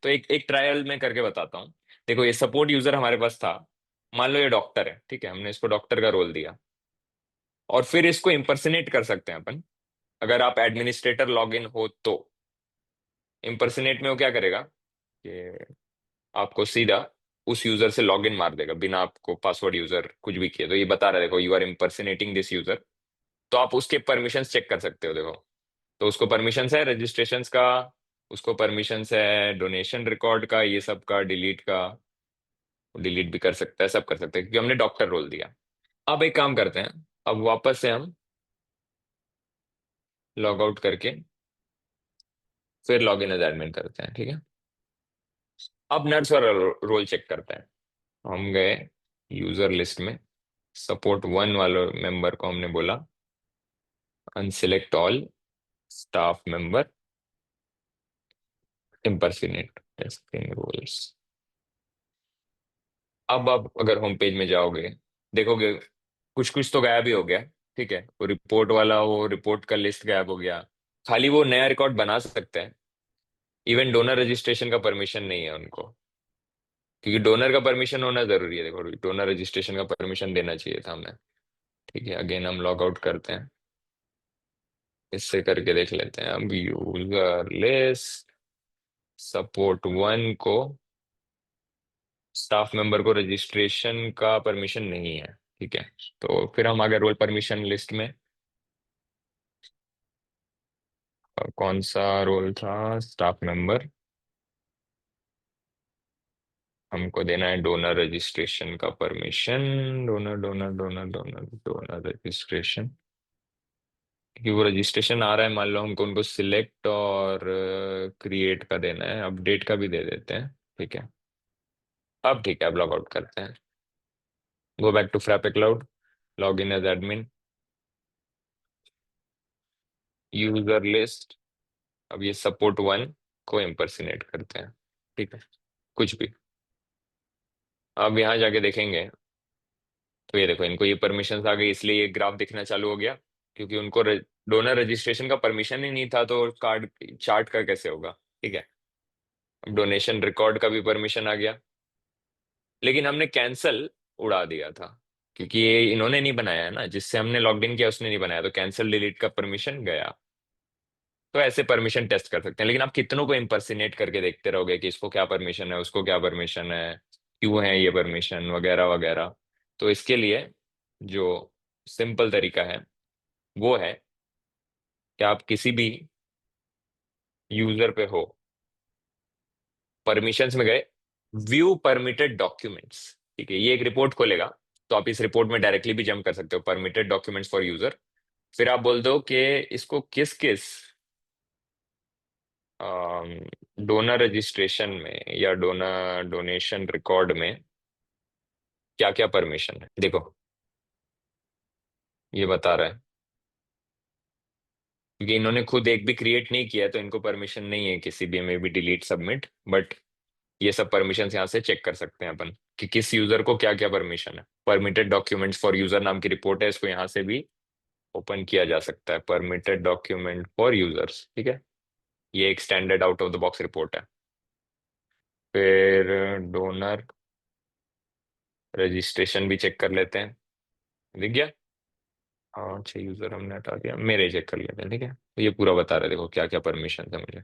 तो एक एक ट्रायल में करके बताता हूँ। देखो, ये सपोर्ट यूजर हमारे पास था। मान लो ये डॉक्टर है, ठीक है, हमने इसको डॉक्टर का रोल दिया। और फिर इसको इम्पर्सनेट कर सकते हैं अपन। अगर आप एडमिनिस्ट्रेटर लॉगिन हो तो इम्पर्सनेट में वो क्या करेगा कि आपको सीधा उस यूजर से लॉगिन मार देगा बिना आपको पासवर्ड यूजर कुछ भी किए। तो ये बता रहा है, देखो, you are impersonating this user. तो आप उसके परमिशंस चेक कर सकते हो, देखो। तो उसको परमिशंस है रजिस्ट्रेशंस का, उसको परमिशंस है डोनेशन रिकॉर्ड का, ये सब का, डिलीट का। डिलीट भी कर सकता है, सब कर सकते हैं, क्योंकि हमने डॉक्टर रोल दिया। अब एक काम करते हैं, अब वापस से हम लॉग आउट करके फिर लॉग इन एज एडमिन करते हैं, ठीक है। अब नर्स वाला रोल चेक करते हैं। हम गए यूजर लिस्ट में, सपोर्ट वन वाले मेंबर को हमने बोला unselect all staff member impersonate testing roles. अब अगर होम पेज में जाओगे, देखोगे कुछ कुछ तो गायब ही हो गया। ठीक है, वो रिपोर्ट वाला, वो रिपोर्ट का लिस्ट गायब हो गया। खाली वो नया रिकॉर्ड बना सकते हैं। इवन डोनर रजिस्ट्रेशन का परमिशन नहीं है उनको, क्योंकि डोनर का परमिशन होना जरूरी है। देखो, डोनर रजिस्ट्रेशन का परमिशन देना चाहिए था हमें। ठीक है, अगेन हम लॉग आउट करते हैं, इससे करके देख लेते हैं। अब यूजर लिस्ट सपोर्ट वन को, स्टाफ मेंबर को रजिस्ट्रेशन का परमिशन नहीं है। ठीक है, तो फिर हम आगे रोल परमिशन लिस्ट में कौन सा रोल था, स्टाफ मेंबर। हमको देना है डोनर रजिस्ट्रेशन का permission. Donor donor donor donor donor registration, क्योंकि वो रजिस्ट्रेशन आ रहा है। मान लो हमको उनको सिलेक्ट और क्रिएट का देना है, अपडेट का भी दे देते हैं। ठीक है, अब ठीक है, अब लॉग आउट करते हैं। Go back to Frappe cloud, log in as admin, user list. अब ये सपोर्ट वन को इम्पर्सनेट करते हैं। ठीक है, कुछ भी। अब यहाँ जाके देखेंगे तो ये देखो, इनको ये परमिशंस आ गई, इसलिए ये ग्राफ दिखना चालू हो गया। क्योंकि उनको डोनर रजिस्ट्रेशन का परमिशन ही नहीं था, तो कार्ड चार्ट का कैसे होगा। ठीक है, अब डोनेशन रिकॉर्ड का भी परमिशन आ गया, लेकिन हमने कैंसल उड़ा दिया था। क्योंकि ये इन्होंने नहीं बनाया है ना, जिससे हमने लॉग इन किया उसने नहीं बनाया, तो कैंसल डिलीट का परमिशन गया। तो ऐसे परमिशन टेस्ट कर सकते हैं, लेकिन आप कितनों को इम्पर्सनेट करके देखते रहोगे कि इसको क्या परमिशन है, उसको क्या परमिशन है, क्यों है ये परमिशन, वगैरह वगैरह। तो इसके लिए जो सिंपल तरीका है वो है कि आप किसी भी यूजर पे हो, परमिशंस में गए, व्यू परमिटेड डॉक्यूमेंट्स। ठीक है, ये एक रिपोर्ट खोलेगा। तो आप इस रिपोर्ट में डायरेक्टली भी जंप कर सकते हो, परमिटेड डॉक्यूमेंट्स फॉर यूजर। फिर आप बोल दो कि इसको किस किस डोनर रजिस्ट्रेशन में या डोनर डोनेशन रिकॉर्ड में क्या क्या परमिशन है। देखो, ये बता रहा है, क्योंकि इन्होंने खुद एक भी क्रिएट नहीं किया है, तो इनको परमिशन नहीं है किसी भी में भी डिलीट सबमिट। बट ये सब परमिशन यहाँ से चेक कर सकते हैं अपन कि किस यूजर को क्या क्या परमिशन है। परमिटेड डॉक्यूमेंट्स फॉर यूजर नाम की रिपोर्ट है, इसको यहाँ से भी ओपन किया जा सकता है, परमिटेड डॉक्यूमेंट फॉर यूजर्स। ठीक है, ये एक standard out of the box report है। फिर डोनर रजिस्ट्रेशन भी चेक कर लेते हैं, दिख गया। हाँ, 6 यूजर हमने हटा दिया, मेरे चेक कर लेते हैं। ठीक है, तो ये पूरा बता रहे हैं, देखो क्या क्या परमिशन है मुझे।